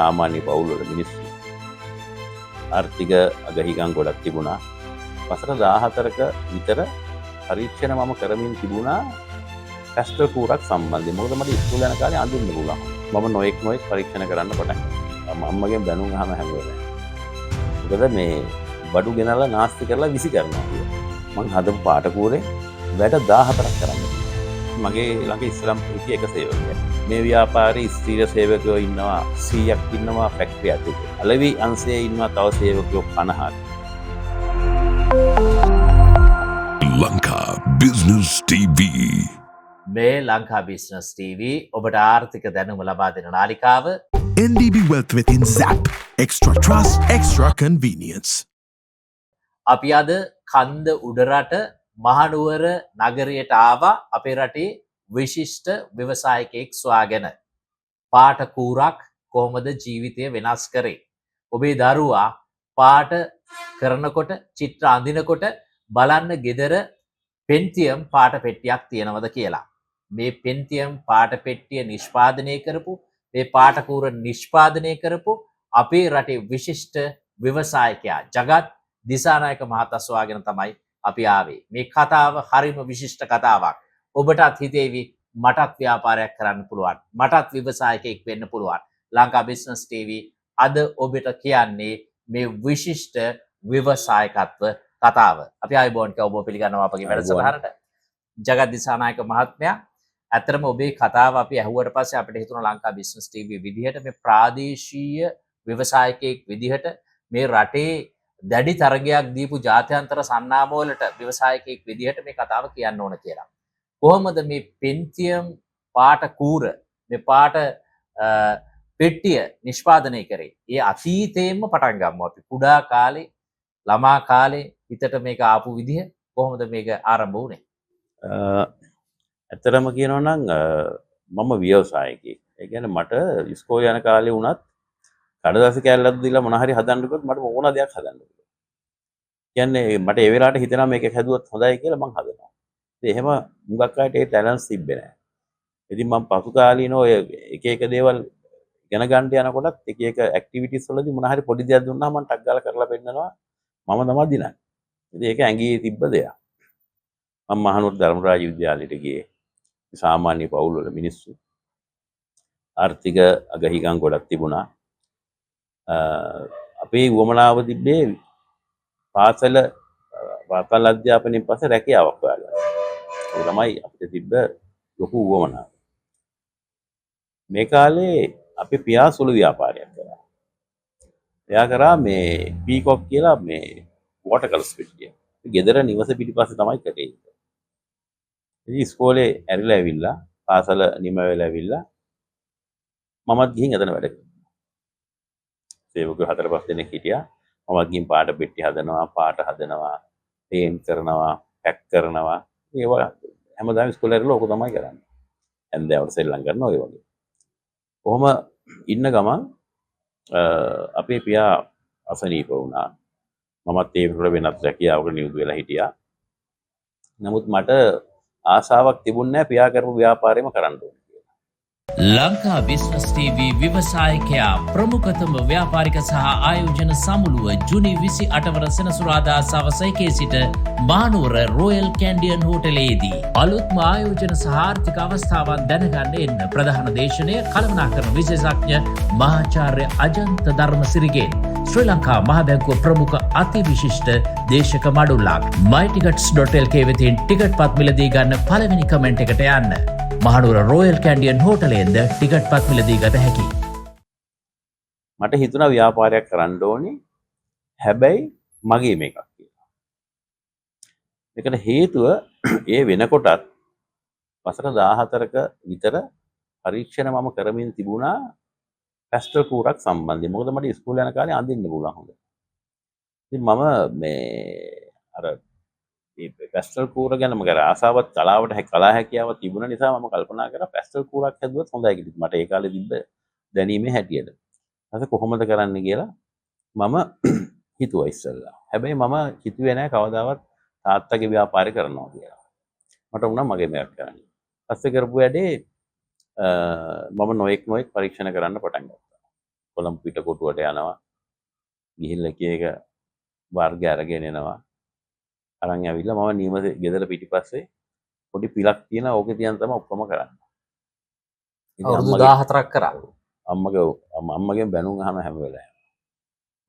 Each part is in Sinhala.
සාමාන්‍ය පවුල්වල මිනිස්සු ආර්ථික අගහිගම් ගොඩක් තිබුණා. වසර 14ක විතර පරීක්ෂණ මම කරමින් තිබුණා පැස්ටල් කූරක් සම්බන්ධයෙන්. මොකද මට ඉස්කෝලේ යන කාලේ අඳින්න පුළුවන්. මම නොඑක් පරීක්ෂණ කරන්න පටන් ගත්තා. අම්මගෙන් බැනුම් අහම හැම වෙලාවෙම. මොකද මේ බඩු ගෙනල්ලා නාස්ති කරලා විසි කරනවා කියලා. මං හදපු පාට කූරේ වැඩ 14ක් කරන්න. මගේ ළඟ ඉස්ලාම් පිටිය එක සේවකයෙක්. මේ ව්‍යාපාරයේ ස්ථීර සේවකයෝ ඉන්නවා 100ක් ඉන්නවා ෆැක්ටරි ඇතුලේ. අලෙවි අංශයේ ඉන්නවා තව සේවකයෝ 50ක්. Lanka business TV. මේ ලංකා බිස්නස් TV ඔබට ආර්ථික දැනුම ලබා දෙන නාලිකාව. NDB Wealth within Zap. Extra trust, extra convenience. අපි අද කන්ද උඩරට මහනුවර නගරයට ආවා අපේ රටේ විශිෂ්ට ව්‍යවසායකයෙක් සොයාගෙන. පාට කූරක් කොහොමද ජීවිතය වෙනස් කරේ? ඔබේ දරුවා පාට කරනකොට චිත්‍ර අඳිනකොට බලන්න ගෙදර පෙන්තියම් පාට පෙට්ටියක් තියෙනවද කියලා. මේ පෙන්තියම් පාට පෙට්ටිය නිෂ්පාදනය කරපු මේ පාට කූර නිෂ්පාදනය කරපු අපේ රටේ විශිෂ්ට ව්‍යවසායකයා ජගත් දිසානායක මහතා සොයාගෙන තමයි අපි ආවේ. මේ කතාව හරිම විශිෂ්ට කතාවක්. ඔබටත් හිතේවි මටත් ව්‍යාපාරයක් කරන්න පුළුවන්. මටත් ව්‍යවසායකයෙක් වෙන්න පුළුවන්. ලංකා බිස්නස් TV අද ඔබට කියන්නේ මේ විශිෂ්ට ව්‍යවසායකත්ව කතාව. අපි ආයුබෝවන් කියලා ඔබ පිළිගන්නවා අපගේ වැඩසටහනට. ජගත් දිසානායක මහත්මයා, ඇත්තටම ඔබේ කතාව අපි ඇහුවට පස්සේ අපිට හිතුණා ලංකා බිස්නස් TV විදිහට මේ ප්‍රාදේශීය ව්‍යවසායකයෙක් විදිහට මේ රටේ දැඩි තරගයක් දීපු ජාත්‍යන්තර සන්නාම වලට ව්‍යවසායකයෙක් විදිහට මේ කතාව කියන්න ඕන කියලා. කොහොමද මේ පෙන්තියම් පාට කූර මේ පාට පෙට්ටිය නිෂ්පාදනය කරේ? ඒ අතීතයෙන්ම පටන් ගමු අපි. කුඩා කාලේ ළමා කාලේ හිතට මේක ආපු විදිහ කොහොමද මේක ආරම්භ වුණේ? ඇත්තටම කියනවා නම් මම ව්‍යවසායකයෙක්. ඒ කියන්නේ මට ඉස්කෝලේ යන කාලේ වුණත් කඩදාසි කෑල්ලක් දීලා මොන හරි හදන්න කිව්වොත් මට ඕන දෙයක් හදන්න පුළුවන්. කියන්නේ මට ඒ වෙලාවට හිතෙනවා මේක හැදුවොත් හොඳයි කියලා මං හදනවා. ඉතින් එහෙම මුගක් අයට ඒ ටැලන්ට්ස් තිබ්බේ නැහැ. ඉතින් මම පසු කාලීන ඔය එක එක දේවල් ඉගෙන ගන්න යනකොටත් එක එක ඇක්ටිවිටිස් වලදී මොන හරි පොඩි දෙයක් දුන්නා මම ටක් ගාලා කරලා පෙන්නනවා. මම තමයි දිනන්නේ. ඉතින් ඒක ඇඟේ තිබ්බ දෙයක්. මම මහනුවර ධර්මරාජ විද්‍යාලයට ගියේ. සාමාන්‍ය පවුල් වල මිනිස්සු. ආර්ථික අගහිගම් ගොඩක් තිබුණා. අපේ වමනාව තිබ්බේ පාසල අධ්‍යාපනයෙන් පස්සේ රැකියාවක් හොයාගන්න. ඒක තමයි අපිට තිබ්බ ලොකු වමනාව. මේ කාලේ අපි පියා සුළු ව්‍යාපාරයක් කරා. එයා කරා මේ පීකොක් කියලා මේ වෝටර් කලර්ස් පිටිය. ගෙදර නිවස පිටිපස්සේ තමයි කරේ. ඉතින් ඉස්කෝලේ ඇරිලා ඇවිල්ලා පාසල නිම වෙලා ඇවිල්ලා මමත් ගිහින් එතන වැඩ කරා. සේවකයෝ 4-5 දෙනෙක් හිටියා. මම ගිහින් පාට පෙට්ටි හදනවා, පාට හදනවා, පේන්ට් කරනවා, පැක් කරනවා. ඒවා හැමදාම ඉස්කෝලේ ඇරිලා ඕක තමයි කරන්නේ. ඇන්දෑවට සෙල්ලම් කරනවා ඔය වගේ. කොහොම ඉන්න ගමන් අපේ පියා අසනීප වුණා. මමත් ඒ විතර වෙනත් රැකියාවකට නියුතු වෙලා හිටියා. නමුත් මට ආසාවක් තිබුණේ නැහැ පියා කරපු ව්‍යාපාරෙම කරන්න ඕනේ. ලංකා බිස්නස් TV ව්‍යවසායකයා ප්‍රමුඛතම ව්‍යාපාරික සහ ආයෝජන සමුළුව ජුනි 28 වන සෙනසුරාදා සවස 1 සිට මහනුවර රොයල් කැන්ඩියන් හෝටලයේදී අලුත්ම ආයෝජන සහ ආර්ථික අවස්ථාවන් දැනගන්න එන්න. ප්‍රධාන දේශනය කළමනාකරන විශේෂඥ මහාචාර්ය අජන්ත ධර්මසිරිගෙන් ශ්‍රී ලංකා මහ බැංකුව ප්‍රමුඛ අති විශිෂ්ට දේශක මඩුල්ලක්. mytickets.lk වෙතින් ටිකට් පත් මිලදී ගන්න පළවෙනි කමෙන්ට් එකට යන්න. මහනුවර රොයල් කැන්ඩියන් හෝටලයෙන්ද ටිකට් පත් මිලදී ගත හැකි. මට හිතුණා ව්‍යාපාරයක් කරන්න ඕනේ. හැබැයි මගේ මේකක් කියලා. මේකට හේතුව ඒ වෙනකොටත් වසර 14ක විතර පරීක්ෂණ මම කරමින් තිබුණා පැස්ටල් කූරක් සම්බන්ධයෙන්. මොකද මට ඉස්කෝලේ යන කාලේ අඳින්න පුළුවන් හොඳ. ඉතින් මම මේ අර මේ පැස්ටල් කූර ගැන මගේ ආසාවත් කලාවට කලා හැකියාව තිබුණ නිසා මම කල්පනා කරා පැස්ටල් කූරක් හැදුවොත් හොඳයි කියලා. මට ඒ කාලේ තිබ්බ දැනීමේ හැටියට. ඊට කොහොමද කරන්න කියලා මම හිතුවා ඉස්සෙල්ලා. හැබැයි මම හිතුවේ නැහැ කවදාවත් තාත්තගේ ව්‍යාපාරේ කරනවා කියලා. මට වුණා මගේ මේක කරන්න. පස්සේ කරපු වැඩේ මම නොඑක් පරීක්ෂණ කරන්න පටන් ගත්තා. කොළඹ පිටකොටුවට යනවා. ගිහිල්ලා එක එක වර්ග අරගෙන එනවා. අරන් ඇවිල්ලා මම නියම ගෙදර පිටිපස්සේ පොඩි පිලක් තියෙනවා. ඕකේ තියන් තමයි ඔක්කොම කරන්නේ. ඉතින් අවුරුදු 14ක් කරා. අම්මගෙන් බැනුම් අහන හැම වෙලාවෙම.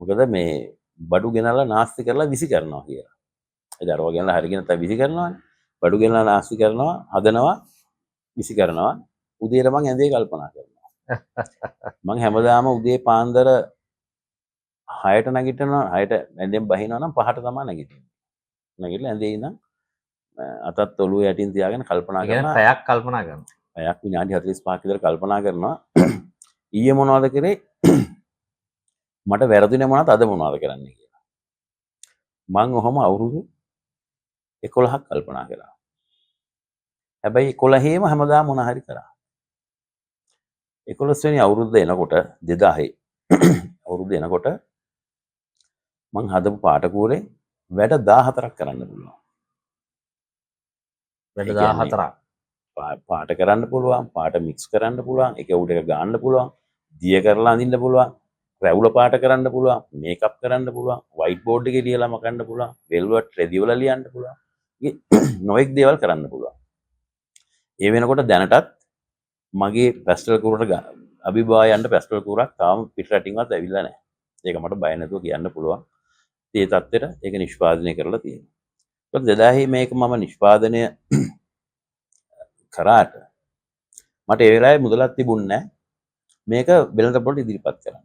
මොකද මේ බඩු ගෙනල්ලා නාස්ති කරලා විසි කරනවා කියලා. ඒ දරුවා ගෙනල්ලා හරියගෙන තමයි විසි කරනවානේ. බඩු ගෙනල්ලා නාස්ති කරනවා, හදනවා, විසි කරනවා. උදේට මං ඇඳේ කල්පනා කරනවා. මං හැමදාම උදේ පාන්දර 6ට නැගිටිනවා. 6ට ඇඳෙන් බහිනවා නම් 5ට තමයි නැගිටින්නේ. නැගිටලා ඇඳේ ඉඳන් අතත් ඔළුව යටින් තියාගෙන කල්පනා කරනවා. පැයක් කල්පනා කරනවා. පැයක් විනාඩි 45ක් විතර කල්පනා කරනවා. ඊයේ මොනවද කරේ? මට වැරදුනේ මොනවද? අද මොනවද කරන්න කියලා. මං ඔහොම අවුරුදු 11ක් කල්පනා කරා. හැබැයි 11ේම හැමදාම මොන හරි කරා. 11 වෙනි අවුරුද්ද එනකොට 2000 අවුරුද්ද එනකොට මං හදපු පාටකූරේ වැඩ 14ක් කරන්න පුළුවන්. වැඩ 14ක්. පාට කරන්න පුළුවන්, පාට මික්ස් කරන්න පුළුවන්, එක උඩ එක ගන්න පුළුවන්, දිය කරලා අඳින්න පුළුවන්, රැවුල පාට කරන්න පුළුවන්, මේකප් කරන්න පුළුවන්, වයිට් බෝඩ් එකේ ලියලා මකන්න පුළුවන්, වෙල්වට් රෙදි වල ලියන්න පුළුවන්. නොඑක් දේවල් කරන්න පුළුවන්. ඒ වෙනකොට දැනටත් මගේ පැස්ටල් කූරට අභිභායන්ට පැස්ටල් කූරක් තාම පිට රටින්වත් ඇවිල්ලා නැහැ. ඒක මට බය නැතුව කියන්න පුළුවන්. ඒ තත්ත්වෙට ඒක නිෂ්පාදනය කරලා තියෙනවා. ඒත් 2000 මේක මම නිෂ්පාදනය කරාට මට ඒ වෙලාවේ මුදලක් තිබුණේ නැහැ. මේක වෙළඳපොළට ඉදිරිපත් කරන්න.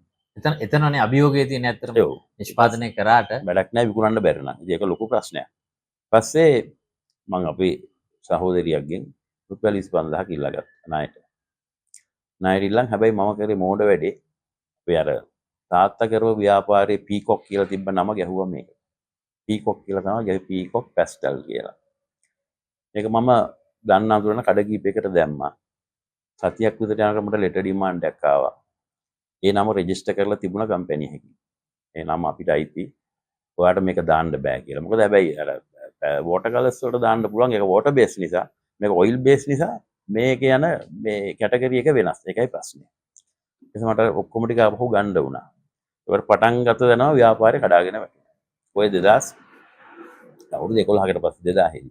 එතනනේ අභියෝගයේ තියෙන ඇත්තටම නිෂ්පාදනය කරාට වැඩක් නැහැ විකුණන්න බැරි නම්. ඒක ලොකු ප්‍රශ්නයක්. පස්සේ මම අපේ සහෝදරියක්ගෙන් රුපියල් 25000ක් ඉල්ලා ගත්තා ණයට. ණයට ඉල්ලන් හැබැයි මම කරේ මෝඩ වැඩේ. අපි අර තාත්තා කරව ව්‍යාපාරේ පීකොක් කියලා තිබ්බ නම ගැහුවා මේක. පීකොක් කියලා තමයි ගැහුවේ පීකොක් පැස්ටල් කියලා. ඒක මම ගන්න අඳුරන කඩ කීපයකට දැම්මා. සතියක් විතර යනකොට මට ලෙටර් ඩිමාන්ඩ් එකක් ආවා. ඒ නම රෙජිස්ටර් කරලා තිබුණා කම්පැනි එකකින්. ඒ නම අපිට අයිති. ඔයාට මේක දාන්න බෑ කියලා. මොකද හැබැයි අර වෝටර් කලර්ස් වලට දාන්න පුළුවන්. ඒක වෝටර් බේස් නිසා. මේක ඔයිල් බේස් නිසා මේක යන මේ කැටගරි එක වෙනස්. ඒකයි ප්‍රශ්නේ. ඒක මට ඔක්කොම ටික අපහු ගන්න වුණා. ඒකට පටන් ගත දෙනවා ව්‍යාපාරේ කඩාගෙන වැටෙනවා. ඔය 2000 අවුරුදු 11කට පස්සේ 2000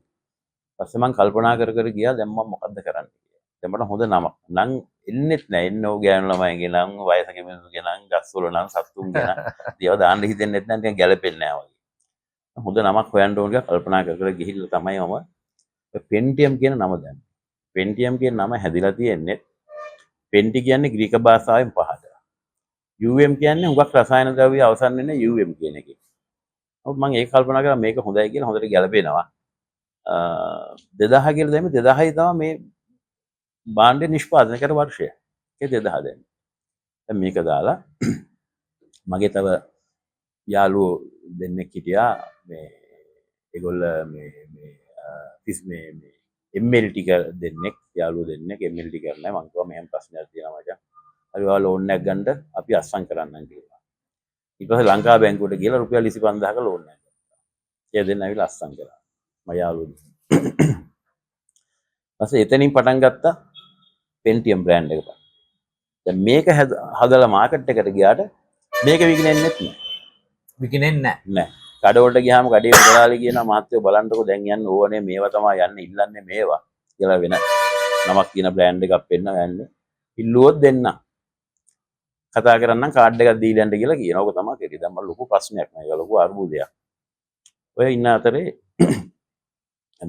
පස්සේ මම කල්පනා කර කර ගියා දැන් මම මොකද්ද කරන්නේ කියලා. දැන් මට හොඳ නමක් නම් එන්නෙත් නැහැ. එන්න ඕ ගෑනු ළමයිගේ නම් වයසක මිනිස්සුගේ නම් ගස්වල නම් සත්තුන්ගේ නම් ඒවා දාන්න හිතෙන්නෙත් නැහැ. නිකන් ගැලපෙන්නේ නැහැ වගේ. හොඳ නමක් හොයන්න ඕන කියලා කල්පනා කර කර ගිහිල්ලා තමයි මම පෙන්ටියම් කියන නම දැම්මේ. පෙන්ටියම් කියන නම හැදිලා තියෙන්නේ පෙන්ටි කියන්නේ ග්‍රීක භාෂාවෙන් පහත. UM කියන්නේ හුඟක් රසායන ද්‍රව්‍ය අවසන් වෙන්නේ UM කියන එකේ. නමුත් මම ඒක කල්පනා කරා මේක හොඳයි කියලා හොඳට ගැලපෙනවා. 2000 කියලා දැම්මේ 2000 තමයි මේ භාණ්ඩේ නිෂ්පාදනය කර වර්ෂය. ඒ 2000 දැම්මේ. දැන් මේක දාලා මගේ තව යාළුවෝ දෙන්නෙක් හිටියා මේ ඒගොල්ල මේ MLT දෙන්නෙක් යාළුවෝ දෙන්නෙක් MLT කරන්නේ මං කිව්වා මෙහෙම ප්‍රශ්නයක් තියෙනවා මචං. හරි ඔයාලා ලෝන් එකක් ගන්න අපි අස්සම් කරන්නම් කියලා. ඊට පස්සේ ලංකා බැංකුවට ගිහලා රුපියල් 25000ක ලෝන් එකක් ගත්තා. ඒ දෙන්න ඇවිල්ලා අස්සම් කරා. මම යාළුවෝ. ඊපස්සේ එතනින් පටන් ගත්තා පෙන්ටියම් බ්‍රෑන්ඩ් එක. දැන් මේක හදලා මාකට් එකට ගියාට මේක විකිනෙන්නේ නැහැ. විකිනෙන්නේ නැහැ. නෑ. කඩවලට ගියාම කඩේ මුදලාලි කියනවා මහත්තයෝ බලන්නකෝ දැන් යන්න ඕනේ මේවා තමයි යන්න ඉල්ලන්නේ මේවා කියලා වෙන නමක් කියන බ්‍රෑන්ඩ් එකක් පෙන්නන යන්නේ. ඉල්ලුවොත් දෙන්න. කතා කරන්නම් කාඩ් එකක් දීලා යන්න කියලා කියනවා. ඕක තමයි කෙරේ. දැන් මම ලොකු ප්‍රශ්නයක් නෑ. ඒක ලොකු අර්බුදයක්. ඔය ඉන්න අතරේ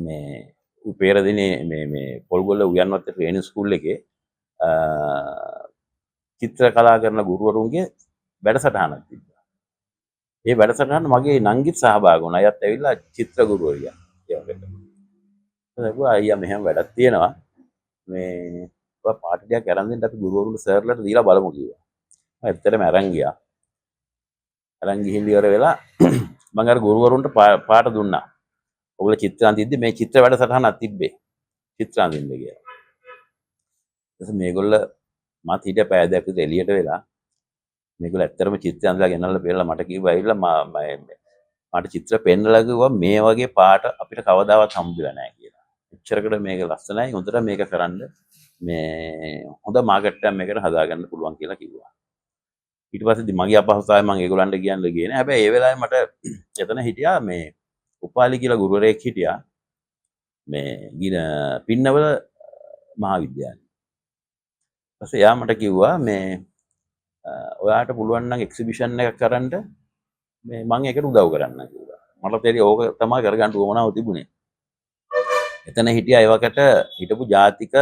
මේ උපේරදිනේ මේ පොල්ගොල්ල උයන්වත්තේ ට්‍රේනින් ස්කූල් එකේ චිත්‍ර කලා කරන ගුරුවරුන්ගේ වැඩසටහනක් තිබ්බා. ඒ වැඩසටහන මගේ නංගිත් සහභාගී වුණා. අයත් ඇවිල්ලා චිත්‍ර ගුරුවරියා. ඒ වගේ. ඒක අයියා මෙහෙම වැඩක් තියෙනවා. මේ පාටි ටිකක් අරන් දෙන්න අපි ගුරුවරුන්ට සර්ලට දීලා බලමු කිව්වා. මම ඇත්තටම අරන් ගියා. අරන් ගිහින් ඉවර වෙලා මම අර ගුරුවරුන්ට පාට දුන්නා. ඔයගොල්ලෝ චිත්‍ර අඳිද්දි මේ චිත්‍ර වැඩසටහනක් තිබ්බේ. චිත්‍ර අඳින්න කියලා. ඊට පස්සේ මේගොල්ලෝ මාත් හිටිය පැය දෙකක් විතර එළියට වෙලා මේගොල්ලෝ ඇත්තටම චිත්‍ර අඳලා ගෙනල්ලා පෙන්නලා මට කිව්වා ඇවිල්ලා මට චිත්‍ර පෙන්නලා කිව්වා මේ වගේ පාට අපිට කවදාවත් හම්බුලා නැහැ කියලා. එච්චරකට මේක ලස්සනයි හොඳට මේක කරන්න මේ හොඳ මාකට් එකක් මේකට හදාගන්න පුළුවන් කියලා කිව්වා. ඊට පස්සේ මගේ අපහසුතාවය මම ඒගොල්ලන්ට කියන්න ගියේ නෑ. හැබැයි ඒ වෙලාවේ මට එතන හිටියා මේ උපාලි කියලා ගුරුවරයෙක් හිටියා. මේ පින්නවල මහාවිද්‍යාලේ. ඊපස්සේ එයා මට කිව්වා මේ ඔයාට පුළුවන් නම් එක්සිබිෂන් එකක් කරන්න මේ මම ඒකට උදව් කරන්න කිව්වා. මට තේරි ඕක තමයි කරගන්න උවමනාව තිබුණේ. එතන හිටියා ඒ වකට හිටපු ජාතික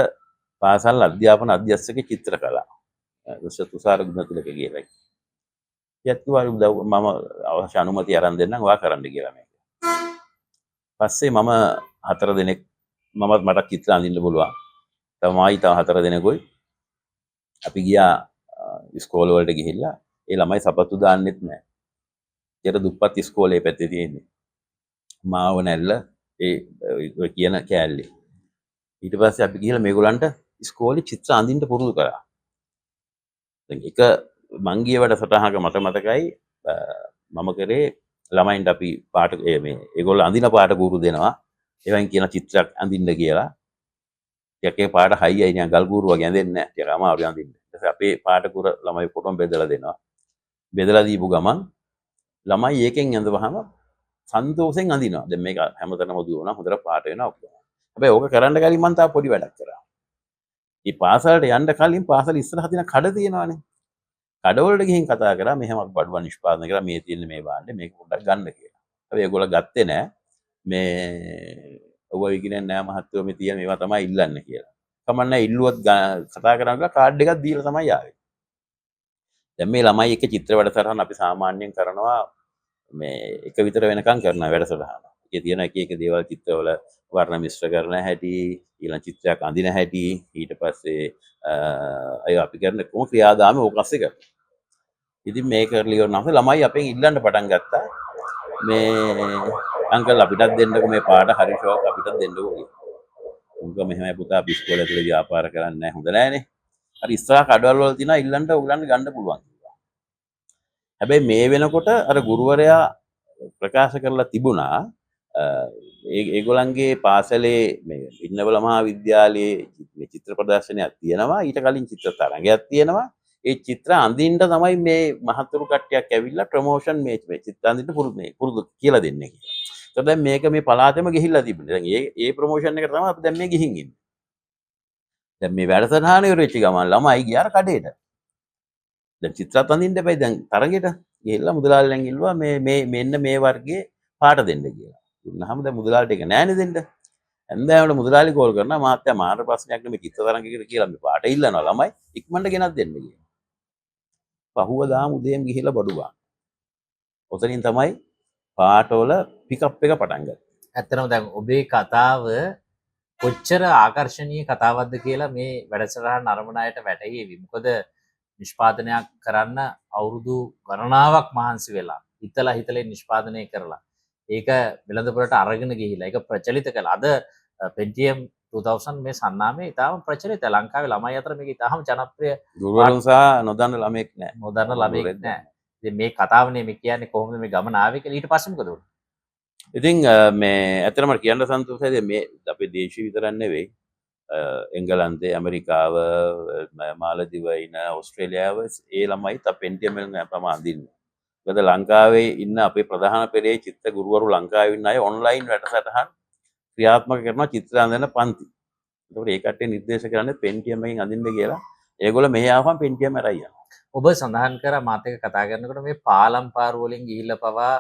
පාසල් අධ්‍යාපන අධ්‍යක්ෂක චිත්‍රකලා තුෂාර ගුණතිලක කියලා. ඒත් කිව්වා උදව් මම අවශ්‍ය අනුමැතිය අරන් දෙන්නම් ඔයා කරන්න කියලා මේක. පස්සේ මම 4 දිනක් මට චිත්‍ර අඳින්න පුළුවන්. තමයි තව 4 දිනකුයි අපි ගියා ඉස්කෝල වලට ගිහිල්ලා ඒ ළමයි සපත්තු දාන්නෙත් නැහැ. ඒතර දුප්පත් ඉස්කෝලේ පැත්තේ තියෙන්නේ. මාව නැල්ල ඒ කියන කෑල්ලේ. ඊට පස්සේ අපි ගිහලා මේගොල්ලන්ට ඉස්කෝලේ චිත්‍ර අඳින්න පුරුදු කරා. දැන් එක මං ගිය වැඩසටහනක මට මතකයි මම කරේ ළමයින්ට අපි පාට මේ ඒගොල්ලෝ අඳින පාට ගුරු දෙනවා. ඒවෙන් කියන චිත්‍රයක් අඳින්න කියලා. ටිකේ පාට හයියයි නිකන් ගල් ගුරු වගේ අඳින්නේ නැහැ. ටික අමාරුයි අඳින්න. ඊට පස්සේ අපේ පාට කුර ළමයි පොටම බෙදලා දෙනවා. බෙදලා දීපු ගමන් ළමයි ඒකෙන් ඇඳවහම සන්තෝෂෙන් අඳිනවා. දැන් මේක හැමතැනම දුවනවා. හොඳට පාට වෙනවා ඔක්කොම. හැබැයි ඕක කරන්න කලින් මම තා පොඩි වැඩක් කරා. මේ පාසලට යන්න කලින් පාසල ඉස්සරහ තියෙන කඩ තියෙනවානේ. කඩවලට ගිහින් කතා කරා මෙහෙම බඩුව නිෂ්පාදනය කරා මේ තියෙන මේ භාණ්ඩේ මේක පොඩ්ඩක් ගන්න කියලා. හැබැයි ඒගොල්ලෝ ගත්තේ නෑ. මේ ඔව විකිනේ නෑ මහත්තයෝ මේ තියෙන මේවා තමයි ඉල්ලන්නේ කියලා. කමන්නේ ඉල්ලුවත් කතා කරනවා කාඩ් එකක් දීලා තමයි ආවේ. දැන් මේ ළමයි එක චිත්‍ර වැඩසටහන අපි සාමාන්‍යයෙන් කරනවා මේ එක විතර වෙනකම් කරන වැඩසටහන. ඒකේ තියෙන එක එක දේවල් චිත්‍රවල වර්ණ මිශ්‍ර කරන හැටි, ඊළඟ චිත්‍රයක් අඳින හැටි, ඊට පස්සේ අය අපි කරන කොහොම ක්‍රියාදාම ඕක අස්සේ කරනවා. ඉතින් මේ කරලා ඉවරනම ළමයි අපෙන් ඉල්ලන්න පටන් ගත්තා. මේ අංකල් අපිටත් දෙන්නකෝ මේ පාට හරි ෂෝක් අපිටත් දෙන්නකෝ කියලා. උන්ක මෙහෙමයි පුතා අපි ඉස්කෝලේ ඇතුලේ ව්‍යාපාර කරන්නේ නැහැ හොඳ නැහනේ. හරි ඉස්සරහ කඩවල වල තියෙනවා ඉල්ලන්න උගලන්න ගන්න පුළුවන් කිව්වා. හැබැයි මේ වෙනකොට අර ගුරුවරයා ප්‍රකාශ කරලා තිබුණා ඒගොල්ලන්ගේ පාසලේ මේ ඉන්නවල මහා විද්‍යාලයේ මේ චිත්‍ර ප්‍රදර්ශනයක් තියෙනවා ඊට කලින් චිත්‍ර තරඟයක් තියෙනවා ඒ චිත්‍ර අඳින්න තමයි මේ මහතුරු කට්ටියක් ඇවිල්ලා ප්‍රොමෝෂන් මේ චිත්‍ර අඳින්න පුරුදු කියලා දෙන්නේ කියලා. ඒත් දැන් මේක මේ පළාතෙම ගිහිල්ලා තිබුණේ. දැන් ඒ ප්‍රොමෝෂන් එකට තමයි අපි දැන් මේ ගිහින් ඉන්නේ. දැන් මේ වැඩසටහන ඉවරෙච්ච ගමන් ළමයි ගියාර කඩේට. දැන් චිත්‍රات අඳින්න එපයි දැන් තරගෙට ගිහිල්ලා මුදලාලියෙන් ඉල්ලුවා මේ මෙන්න මේ වර්ගයේ පාට දෙන්න කියලා. දුන්නාම දැන් මුදලාලිට ඒක නෑනේ දෙන්න. හැන්දෑවට මුදලාලි කෝල් කරනවා මාත්‍යා මාර ප්‍රශ්නයක් නෙමෙයි චිත්‍ර තරඟයකට කියලා මේ පාට ඉල්ලනවා ළමයි ඉක්මනට ගෙනත් දෙන්න කියලා. පහුවදාම උදේම ගිහිල්ලා බඩු ගන්න. ඔතනින් තමයි පාටවල පිකප් එක පටන් ගත්තේ. ඇත්තටම දැන් ඔබේ කතාව කොච්චර ආකර්ශනීය කතාවක්ද කියලා මේ වැඩසටහන අරමුණ අයට වැටහේවි. මොකද නිෂ්පාදනයක් කරන්න අවුරුදු ගණනාවක් මහන්සි වෙලා හිතලා නිෂ්පාදනය කරලා ඒක වෙළඳපොළට අරගෙන ගිහිලා ඒක ප්‍රචලිත කළා. අද Pentium 2000 මේ සන්නාමයේ ඉතාම ප්‍රචලිත. ලංකාවේ ළමයි අතර මේක ඉතාම ජනප්‍රිය. ගුරුවරුන් සහ නොදන්න ළමෙක් නෑ. නොදන්න ළමෙක් නෑ. ඉතින් මේ කතාවනේ මේ කියන්නේ කොහොමද මේ ගමන ආවේ කියලා. ඊට පස්සේ මොකද වුනේ? ඉතින් මේ ඇත්තටම කියන්න සන්තෝෂයි මේ අපේ දේශීය විතරක් නෙවෙයි එංගලන්තේ ඇමරිකාව මාලදිව ඉන ඕස්ට්‍රේලියාව ඒ ළමයි Pentium එකෙන් තමයි අඳින්නේ. මොකද ලංකාවේ ඉන්න අපේ ප්‍රධාන පෙරේ චිත්‍ර ගුරුවරු ලංකාවේ ඉන්න අය ඔන්ලයින් වැඩසටහන් ක්‍රියාත්මක කරන චිත්‍ර අඳින පන්ති. ඒකට ඒ කට්ටිය නිර්දේශ කරන්නේ Pentium එකෙන් අඳින්න කියලා. ඒගොල්ලෝ මෙහි ආවම Pentium අරයි යනවා. ඔබ සඳහන් කරා මාත් එක්ක කතා කරනකොට මේ පාලම් පාර වලින් ගිහිල්ලා පවා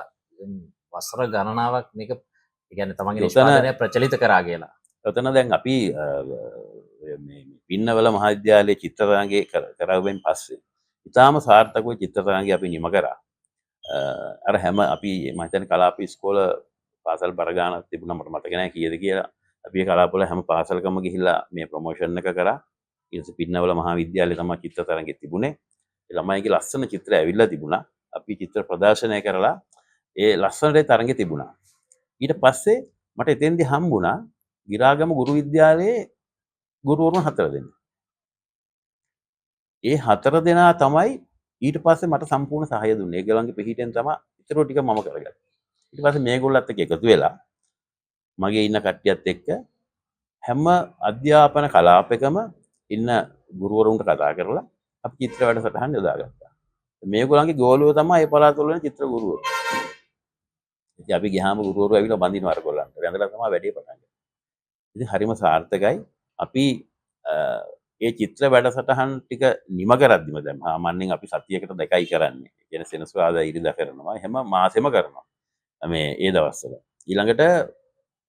වසර ගණනාවක් මේක කියන්නේ තමන්ගේ නිෂ්පාදනය ප්‍රචලිත කරා කියලා. ඔතන දැන් අපි මේ පින්නවල මහාවිද්‍යාලයේ චිත්‍ර තරඟේ කරවෙන් පස්සේ ඉතාලම සාර්ථකව චිත්‍ර තරඟේ අපි නිම කරා. අර හැම අපි මම හිතන්නේ කලාප ඉස්කෝල පාසල් බර ගානක් තිබුණා මට මතක නැහැ කීයද කියලා. අපි ඒ කලාප වල හැම පාසලකම ගිහිල්ලා මේ ප්‍රොමෝෂන් එක කරා. ඊට පස්සේ පින්නවල මහාවිද්‍යාලයේ තමයි චිත්‍ර තරඟේ තිබුණේ. ඒ ළමයිගේ ලස්සන චිත්‍ර ඇවිල්ලා තිබුණා. අපි චිත්‍ර ප්‍රදර්ශනය කරලා ඒ ලස්සනට තරඟේ තිබුණා. ඊට පස්සේ මට එතෙන්දී හම්බුණා ගිරාගම ගුරු විද්‍යාලයේ ගුරුවරුන් 4 දෙනෙක්. ඒ 4 දෙනා තමයි ඊට පස්සේ මට සම්පූර්ණ සහාය දුන්නේ. ඒගොල්ලන්ගේ පිටින් තමයි ඊටරෝ ටික මම කරගත්තා. ඊට පස්සේ මේගොල්ලත් එක්ක එකතු වෙලා මගේ ඉන්න කට්ටියත් එක්ක හැම අධ්‍යාපන කලාපයකම ඉන්න ගුරුවරුන්ට කතා කරලා අපි චිත්‍ර වැඩසටහන් යොදාගත්තා. මේගොල්ලන්ගේ ගෝලුව තමයි ඒ පළාතවල ඉන්න චිත්‍ර ගුරුවරු. ඉතින් අපි ගියාම ගුරුවරු ඇවිල්ලා බඳිනවා අර ගොල්ලන්ට. වැඳලා තමයි වැඩේ පටන් ගන්නේ. ඉතින් හරිම සාර්ථකයි. අපි ඒ චිත්‍ර වැඩසටහන් ටික නිම කරද්දිම දැන් සාමාන්‍යයෙන් අපි සතියකට දෙකයි කරන්නේ. ඒ කියන්නේ සෙනසුරාදා ඉරිදා කරනවා. හැම මාසෙම කරනවා. මේ ඒ දවස්වල. ඊළඟට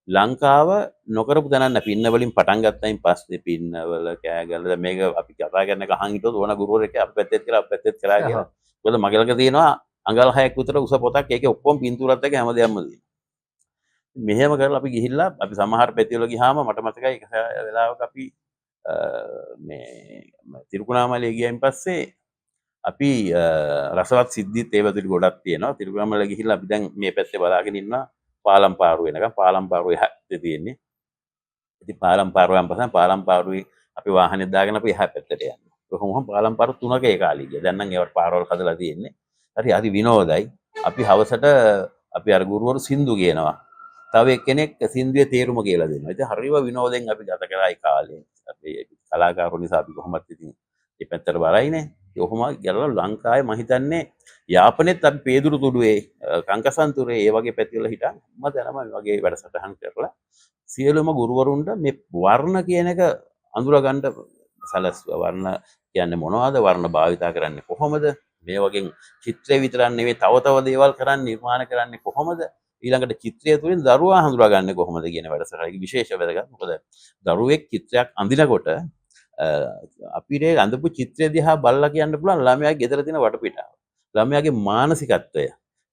ලංකාව නොකරපු තැනක් නැහැ. පින්න වලින් පටන් ගත්තයින් පස්සේ පින්නවල කෑගල්ල දැන් මේක අපි කතා කරන එක අහන් හිටියොත් ඕන ගුරුවරයෙක් අප පැත්තෙත් කරා අප පැත්තෙත් කරා කියලා. මොකද මගේ ළඟ තියෙනවා අඟල් 6ක් විතර උස පොතක්. ඒකේ ඔක්කොම පින්තූරات එක හැමදේම තියෙනවා. මෙහෙම කරලා අපි ගිහිල්ලා අපි සමහර පැතිවල ගියාම මට මතකයි එක වෙලාවක අපි මේ තිරුකුණාමලේ ගියයින් පස්සේ අපි රසවත් සිද්ධිත් ඒ වතුරි ගොඩක් තියෙනවා. තිරුකුණාමලේ ගිහිල්ලා අපි දැන් මේ පැත්තේ බලාගෙන ඉන්නවා පාලම් පාරුව වෙනකම්. පාලම් පාරුව එහාට තියෙන්නේ. ඉතින් පාලම් පාරුවෙන් පස්සේ පාලම් පාරුවේ අපි වාහනේ දාගෙන අපි එහා පැත්තට යනවා. කොහොමද පාලම් පාරු තුනක ඒ කාලේ ගියා. දැන් නම් ඒවට පාරවල් හදලා තියෙන්නේ. හරි විනෝදයි. අපි හවසට අපි අර ගුරුවරු සින්දු කියනවා. තව එක්කෙනෙක් සින්දුවේ තේරුම කියලා දෙනවා. ඉතින් හරිම විනෝදෙන් අපි ගත කරා ඒ කාලේ. අපි කලාකාරෝ නිසා අපි කොහොමත් ඉතින් මේ පැත්තට බලයිනේ. ඒ කොහොම ගලලා ලංකාවේ මම හිතන්නේ යාපනයේත් අපි පේදුරු තුඩුවේ කංකසන්තුරේ ඒ වගේ පැතිවල හිටන් මම මේ වගේ වැඩසටහන් කරලා සියලුම ගුරුවරුන්ට මේ වර්ණ කියන එක අඳුර ගන්න සැලැස්සුවා. වර්ණ කියන්නේ මොනවද? වර්ණ භාවිතා කරන්නේ කොහොමද? මේ වගේ චිත්‍රය විතරක් නෙවෙයි තව දේවල් කරන්නේ නිර්මාණ කරන්නේ කොහොමද? ඊළඟට චිත්‍රය තුළින් දරුවා හඳුනාගන්නේ කොහොමද කියන වැඩසටහනක විශේෂ වැදගත්. මොකද දරුවෙක් චිත්‍රයක් අඳිනකොට අපිට අඳපු චිත්‍රය දිහා බලලා කියන්න පුළුවන් ළමයාගේ ගෙදර තියෙන වටපිටාව. ළමයාගේ මානසිකත්වය.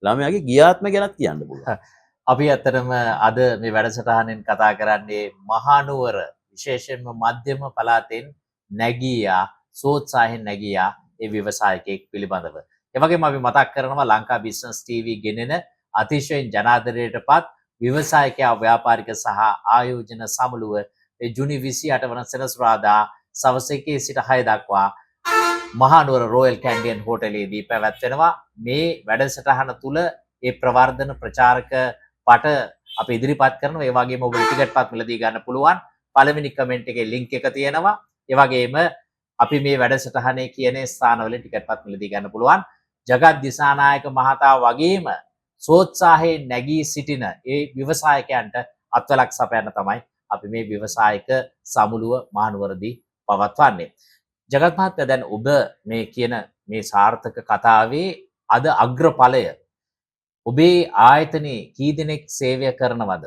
ළමයාගේ ගියාත්ම ගැනත් කියන්න පුළුවන්. අපි ඇත්තටම අද මේ වැඩසටහනෙන් කතා කරන්නේ මහනුවර විශේෂයෙන්ම මධ්‍යම පළාතෙන් නැගියා සෝත්සාහයෙන් නැගියා ඒ ව්‍යවසායකයෙක් පිළිබඳව. ඒ වගේම අපි මතක් කරනවා ලංකා බිස්නස් ටීවී ගෙනෙන අතිශයින් ජනාදරයටපත් ව්‍යවසායකයා ව්‍යාපාරික සහ ආයෝජන සමුළුව ජුනි 28 වන සෙනසුරාදා සවස් 1 සිට 6 දක්වා මහනුවර රොයල් කැන්ඩියන් හෝටලයේදී පැවැත්වෙනවා. මේ වැඩසටහන තුල ඒ ප්‍රවර්ධන ප්‍රචාරක පට අපි ඉදිරිපත් කරනවා. ඒ වගේම ඔබට ටිකට් පත් මිලදී ගන්න පුළුවන්. පළවෙනි කමෙන්ට් එකේ ලින්ක් එක තියෙනවා. ඒ වගේම අපි මේ වැඩසටහනේ කියන ස්ථානවල ටිකට් පත් මිලදී ගන්න පුළුවන්. ජගත් දිසානායක මහතා වගේම සෝත්සාහයෙන් නැගී සිටින ඒ ව්‍යවසායකයන්ට අත්වලක් සපයන්න තමයි අපි මේ ව්‍යවසායක සමුළුව මහනුවරදී පවත්වන්නේ. ජගත් මහත්තයා දැන් ඔබ මේ කියන මේ සාර්ථක කතාවේ අද අග්‍රඵලය ඔබේ ආයතනයේ කී දෙනෙක් සේවය කරනවද?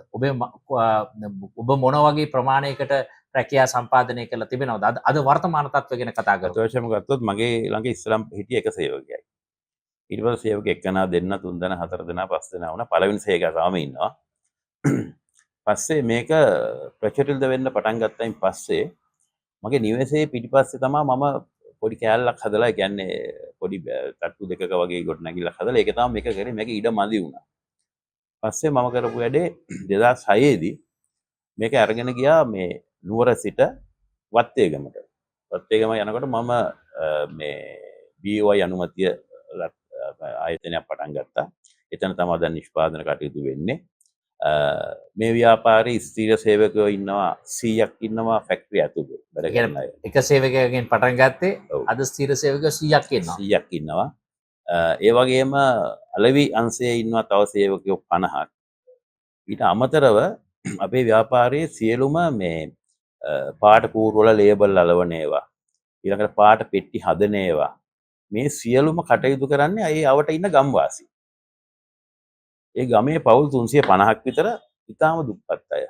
ඔබ මොන වගේ ප්‍රමාණයකට රැකියා සම්පාදනය කරලා තිබෙනවද? අද වර්තමාන තත්ත්වය ගැන කතා කරමු. අතවශ්‍යම ගත්තොත් මගේ ළඟ ඉස්සලම් හිටිය එක සේවකයෙක්. ඊට පස්සේ සේවක එක්කෙනා දෙන්න තුන් දෙනා හතර දෙනා පස් දෙනා වුණා. පළවෙනි සේවකයා තාම ඉන්නවා. පස්සේ මේක ප්‍රචලිත වෙන්න පටන් ගත්තයින් පස්සේ මගේ නිවසේ පිටිපස්සේ තමයි මම පොඩි කෑල්ලක් හදලා කියන්නේ පොඩි තට්ටු දෙකක වගේ ගොඩනැගිල්ලක් හදලා ඒක තමයි මේක කරේ. මේක ඉඩ මදි වුණා. පස්සේ මම කරපු වැඩේ 2006 දී මේක අරගෙන ගියා මේ නුවර සිට වත්තේගමට. වත්තේගම යනකොට මම මේ BOI අනුමැතිය ආයතනයක් පටන් ගත්තා. එතන තමයි දැන් නිෂ්පාදන කටයුතු වෙන්නේ. මේ ව්‍යාපාරයේ ස්ථීර සේවකයෝ ඉන්නවා 100ක් ඉන්නවා ෆැක්ටරි ඇතුලේ වැඩ කරන අය. එක සේවකයෙක්ගෙන් පටන් ගත්තේ අද ස්ථීර සේවකයෝ 100ක් ඉන්නවා. 100ක් ඉන්නවා. ඒ වගේම අලෙවි අංශයේ ඉන්නවා තව සේවකයෝ 50ක්. ඊට අමතරව අපේ ව්‍යාපාරයේ සියලුම මේ පාට කූරු වල ලේබල් අලවන ඒවා ඊළඟට පාට පෙට්ටි හදන ඒවා මේ සියලුම කටයුතු කරන්නේ ඒ අවට ඉන්න ගම්වාසී. ඒ ගමේ පවුල් 350ක් විතර ඉතාම දුප්පත් අය.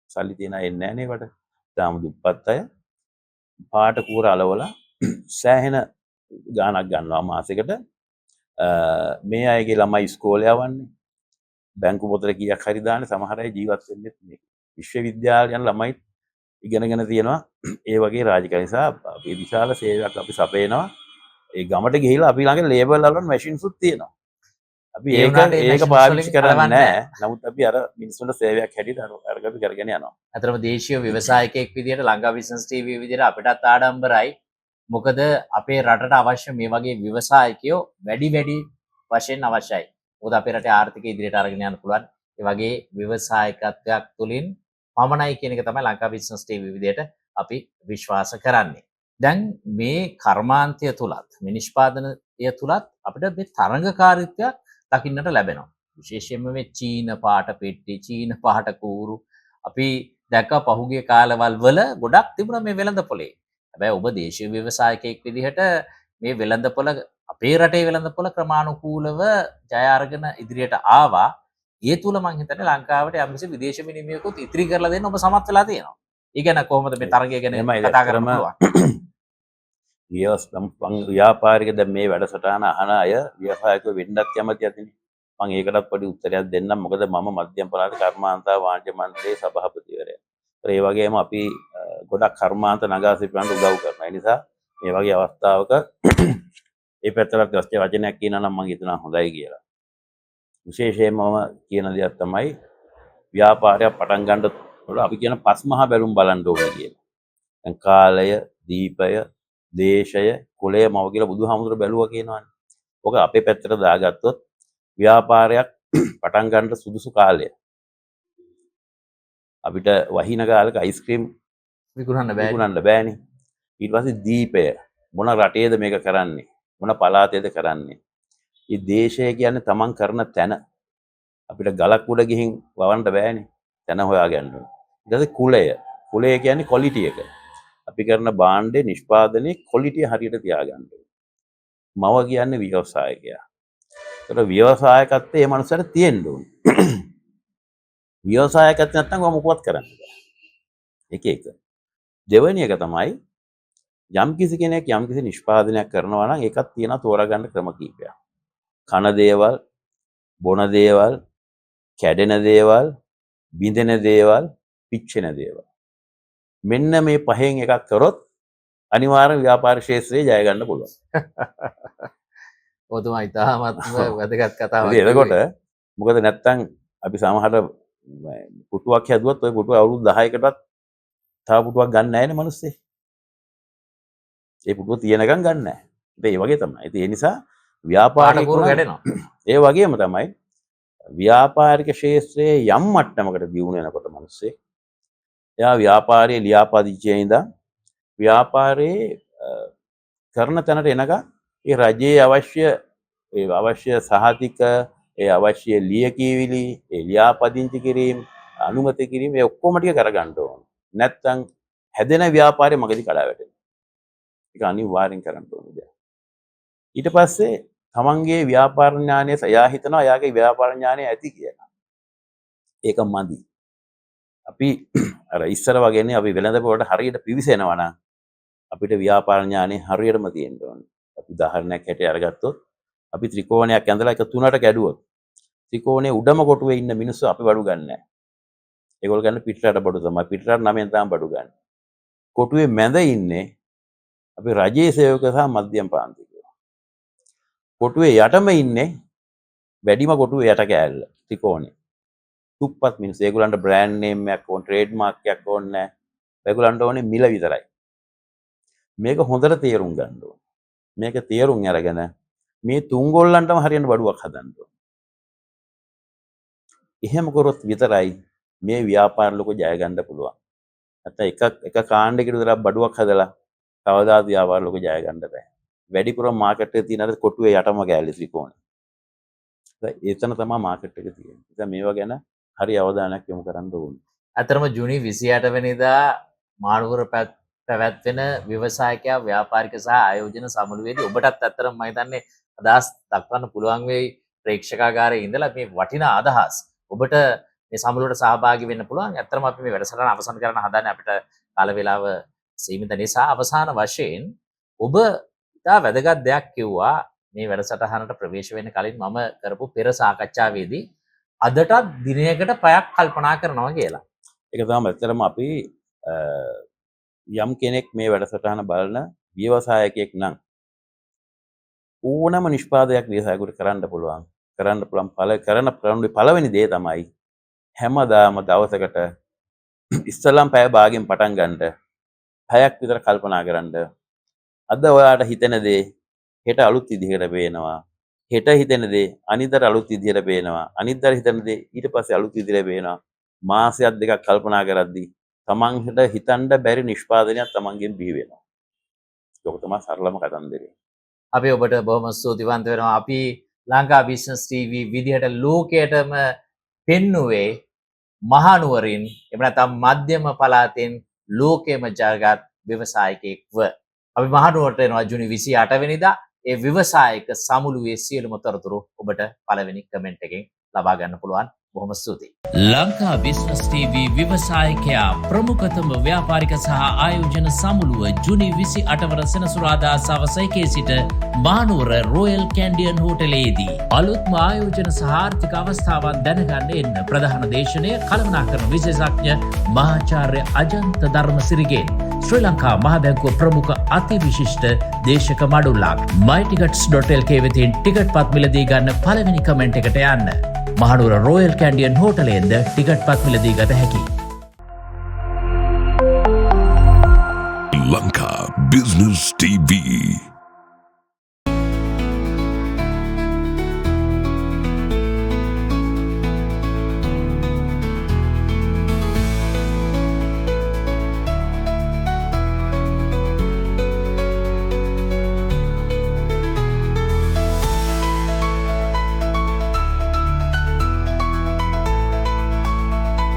සල්ලි තියන අය එන්නේ නැහැ නේද? ඉතාම දුප්පත් අය. පාට කූර අලවලා සෑහෙන ගාණක් ගන්නවා මාසෙකට. මේ අයගේ ළමයි ඉස්කෝලේ යවන්නේ. බැංකු පොතේ කීයක් හරි දාන්නේ සමහර අය ජීවත් වෙන්නේ මේ විශ්වවිද්‍යාල යන ළමයි ඉගෙනගෙන තියෙනවා. ඒ වගේ රාජකාරී නිසා අපි විශාල සේවයක් අපි සපයනවා. ඒ ගමට ගිහිල්ලා අපි ළඟ ලේබල් අලවන මැෂින්ස් උත් තියෙනවා. අපි ඒක පාවිච්චි කරන්නේ නැහැ. නමුත් අපි අර මිනිස්සුන්ට සේවයක් හැටියට අරගපි කරගෙන යනවා. අතරම දේශීය ව්‍යවසායකයෙක් විදිහට ලංකා බිස්නස් ටීවී විදිහට අපිටත් ආඩම්බරයි. මොකද අපේ රටට අවශ්‍ය මේ වගේ ව්‍යවසායකයෝ වැඩි වශයෙන් අවශ්‍යයි. මොකද අපේ රටේ ආර්ථිකය ඉදිරියට අරගෙන යන්න පුළුවන්. ඒ වගේ ව්‍යවසායකත්වයක් තුළින් පමණයි කියන එක තමයි ලංකා බිස්නස් ටීවී විදිහට අපි විශ්වාස කරන්නේ. දැන් මේ කර්මාන්තය තුලත් මේ නිෂ්පාදනය තුලත් අපිට මේ තරඟකාරීත්වයක් දකින්නට ලැබෙනවා. විශේෂයෙන්ම මේ චීන පාට පෙට්ටි, චීන පාට කූරු අපි දැක්ක පහුගිය කාලවල වල ගොඩක් තිබුණා මේ වෙළඳපොලේ. හැබැයි ඔබ දේශීය ව්‍යවසායකයෙක් විදිහට මේ වෙළඳපොළ අපේ රටේ වෙළඳපොළ ක්‍රමානුකූලව ජය අරගෙන ඉදිරියට ආවා. ඒ තුල මම හිතන්නේ ලංකාවට යම්කිසි විදේශ විනිමයකුත් ඉතිරි කරලා දෙන්න ඔබ සමත් වෙලා තියෙනවා. ඒ ගැන කොහොමද මේ තරගය ගැන කතා කරන්න පුළුවන්? ව්‍යාපාරික දැන් මේ වැඩසටහන අහන අය ව්‍යවසායකයෝ වෙන්නත් කැමති ඇතිනේ. මම ඒකටත් පොඩි උත්තරයක් දෙන්නම්. මොකද මම මධ්‍යම පළාත කර්මාන්ත වාණිජ්‍ය මණ්ඩලයේ සභාපතිවරයා. ඒ වගේම අපි ගොඩක් කර්මාන්ත නගා සිටවන්න උදව් කරනවා. ඒ නිසා මේ වගේ අවස්ථාවක ඒ පැත්තට අවශ්‍ය වචනයක් කියනවා නම් මම හිතනවා හොඳයි කියලා. විශේෂයෙන්ම මම කියන දෙයක් තමයි ව්‍යාපාරයක් පටන් ගන්නකොට අපි කියන පස් මහා බැලුම් බලන්න ඕනේ කියලා. දැන් කාලය, දීපය, දේශය, කුලය මව කියලා බුදුහාමුදුරුවෝ බැලුවා කියනවානේ. ඔක අපේ පැත්තට දාගත්තොත් ව්‍යාපාරයක් පටන් ගන්න සුදුසු කාලය. අපිට වහින කාලෙක අයිස්ක්‍රීම් විකුණන්න බෑනේ. ඊට පස්සේ දීපය මොන රටේද මේක කරන්නේ? මොන පළාතේද කරන්නේ? මේ දේශය කියන්නේ තමන් කරන තැන. අපිට ගලක් උඩ ගිහින් වවන්න බෑනේ. තැන හොයාගන්න ඕනේ. ඊට පස්සේ කුලය. කුලය කියන්නේ ක්වොලිටි එක. අපි කරන භාණ්ඩේ නිෂ්පාදනයේ ක්වොලිටි හරියට තියාගන්න ඕනේ. මව කියන්නේ ව්‍යවසායකයා. ඒතර ව්‍යවසායකත්වයේ මේ මනුස්සයාට තියෙන්න ඕනේ. ව්‍යවසායකත්වය නැත්නම් ඔය මොකවත් කරන්න බෑ. එක. දෙවෙනි එක තමයි යම් කිසි කෙනෙක් යම් කිසි නිෂ්පාදනයක් කරනවා නම් ඒකත් තියෙනවා තෝරාගන්න ක්‍රම කීපයක්. කන දේවල්, බොන දේවල්, කැඩෙන දේවල්, බිඳෙන දේවල්, පිච්චෙන දේවල්. මෙන්න මේ පහෙන් එකක් කරොත් අනිවාර්ය ව්‍යාපාර ක්ෂේත්‍රයේ ජය ගන්න පුළුවන්. ඔතුමා ඉතාමත්ම වැදගත් කතාවක්. එතකොට මොකද නැත්තම් අපි සමහර පුටුවක් හැදුවත් ওই පුටුව අවුරුදු 10කටවත් තව පුටුවක් ගන්න නැහැ නේ මිනිස්සේ. ඒ පුටුව තියෙනකන් ගන්න නැහැ. ඒ වගේ තමයි. ඉතින් ඒ නිසා ව්‍යාපාරික වැඩෙනවා. ඒ වගේම තමයි ව්‍යාපාරික ක්ෂේත්‍රයේ යම් මට්ටමකට දියුණු වෙනකොට මිනිස්සේ එයා ව්‍යාපාරයේ ලියාපදිංචියේ ඉඳන් ව්‍යාපාරයේ කරන තැනට එනකම් ඒ රජයේ අවශ්‍ය සහතික, ඒ අවශ්‍ය ලියකියවිලි, ඒ ලියාපදිංචි කිරීම, අනුමත කිරීම ඒ ඔක්කොම ටික කරගන්න ඕන. නැත්තම් හැදෙන ව්‍යාපාරේ මගදී කඩා වැටෙනවා. ඒක අනිවාර්යෙන් කරන්න ඕන දෙයක්. ඊට පස්සේ තමන්ගේ ව්‍යාපාර ඥානය එයා හිතනවා එයාගේ ව්‍යාපාර ඥානය ඇති කියලා. ඒක මදි. අපි අර ඉස්සර වගේනේ අපි වෙළඳපොළට හරියට පිවිසෙනවා නම් අපිට ව්‍යාපාර ඥානය හරියටම තියෙන්න ඕනේ. අපි උදාහරණයක් හැටියට අරගත්තොත් අපි ත්‍රිකෝණයක් ඇඳලා එක තුනට කැඩුවොත් ත්‍රිකෝණයේ උඩම කොටුවේ ඉන්න මිනිස්සු අපි බඩු ගන්න නැහැ. ඒගොල්ලෝ ගන්න පිටරට බඩු තමයි. පිටරට 9න් තමයි බඩු ගන්න. කොටුවේ මැද ඉන්නේ අපි රජයේ සේවක සහ මධ්‍යම පාන්තිකයෝ. කොටුවේ යටම ඉන්නේ වැඩිම කොටුවේ යට කෑල්ල ත්‍රිකෝණේ. තුප්පත් මිනිස්සු. ඒගොල්ලන්ට බ්‍රෑන්ඩ් නේම් එකක් ඕන, ට්‍රේඩ් මාර්ක් එකක් ඕනේ නැහැ. ඒගොල්ලන්ට ඕනේ මිල විතරයි. මේක හොඳට තේරුම් ගන්න ඕනේ. මේක තේරුම් අරගෙන මේ තුන්ගොල්ලන්ටම හරියන බඩුවක් හදන්න ඕනේ. එහෙම කරොත් විතරයි මේ ව්‍යාපාර ලෝක ජය ගන්න පුළුවන්. නැත්නම් එක කාණ්ඩයකට විතර බඩුවක් හදලා කවදාද ව්‍යාපාර ලෝක ජය ගන්න බෑ. වැඩිපුරම මාකට් එකේ තියෙන අර කොටුවේ යටම ගෑලි ත්‍රිකෝණය. එතන තමයි මාකට් එක තියෙන්නේ. ඉතින් මේවා ගැන හරි අවධානයක් යොමු කරන්න ඕනේ. අතරම ජුනි 28 වෙනිදා මානුවර පැවැත්වෙන ව්‍යවසායකයා ව්‍යාපාරික සහ ආයෝජන සමුළුවේදී ඔබටත් අත්‍තරම මම හිතන්නේ අදහස් දක්වන්න පුළුවන් වෙයි ප්‍රේක්ෂකාගාරයේ ඉඳලා මේ වටිනා අදහස් ඔබට මේ සමුළුවට සහභාගී වෙන්න පුළුවන්. අත්‍තරම අපි මේ වැඩසටහන අවසන් කරන්න හදන්නේ අපිට කාල වේලාව සීමිත නිසා අවසාන වශයෙන් ඔබ ඉතා වැදගත් දෙයක් කිව්වා මේ වැඩසටහනට ප්‍රවේශ වෙන්න කලින් මම කරපු පෙර සාකච්ඡාවේදී අදටත් දිනයකට පැයක් කල්පනා කරනවා කියලා. ඒක තමයි ඇත්තටම අපි යම් කෙනෙක් මේ වැඩසටහන බලන ව්‍යවසායකයෙක් නම් ඕනම නිෂ්පාදයක් ව්‍යවසායකයෙකුට කරන්න පුළුවන් පළවෙනි දේ තමයි හැමදාම දවසකට ඉස්සලම් පැය භාගෙන් පටන් ගන්නට පැයක් විතර කල්පනා කරන්න. අද ඔයාට හිතෙන දේ හෙට අලුත් විදිහකට පේනවා. හෙට හිතෙන දේ අනිද්දාට අලුත් විදිහට පේනවා. අනිද්දාට හිතෙන දේ ඊට පස්සේ අලුත් විදිහට පේනවා. මාසයක් දෙකක් කල්පනා කරද්දී තමන්ට හිතන්න බැරි නිෂ්පාදනයක් තමන්ගෙන් බිහි වෙනවා. ඒක තමයි සරලම කතන්දරය. අපි ඔබට බොහොම ස්තුතිවන්ත වෙනවා. අපි ලංකා බිස්නස් ටීවී විදිහට ලෝකයටම පෙන්නුවේ මහනුවරින් එහෙම නැත්නම් මධ්‍යම පළාතෙන් ලෝකෙම ජයගත් ව්‍යවසායකයෙක්ව. අපි මහනුවරට එනවා ජුනි 28 වෙනිදා. ඒ ව්‍යවසායක සමුළුවේ සියලුම තොරතුරු ඔබට පළවෙනි කමෙන්ට් එකෙන් ලබා ගන්න පුළුවන්. බොහොම ස්තුතියි. ලංකා බිස්නස් ටීවී ව්‍යවසායකයා ප්‍රමුඛතම ව්‍යාපාරික සහ ආයෝජන සමුළුව ජුනි 28 වන සෙනසුරාදා සවස 1 සිට මහනුවර රොයල් කැන්ඩියන් හෝටලයේදී අලුත්ම ආයෝජන සහ ආර්ථික අවස්ථාවන් දැනගන්න එන්න. ප්‍රධාන දේශනය කළමනාකරන විශේෂඥ මහාචාර්ය අජන්ත ධර්මසිරිගෙන් ශ්‍රී ලංකා මහ බැංකුව ප්‍රමුඛ අතිවිශිෂ්ට දේශක මඩුල්ලක්. mytickets.lk වෙතින් ටිකට් පත් මිලදී ගන්න පළවෙනි කමෙන්ට් එකට යන්න. මහනුවර රොයල් කැන්ඩියන් හෝටලයෙන්ද ටිකට් පත් මිලදී ගත හැකියි. Lanka Business TV.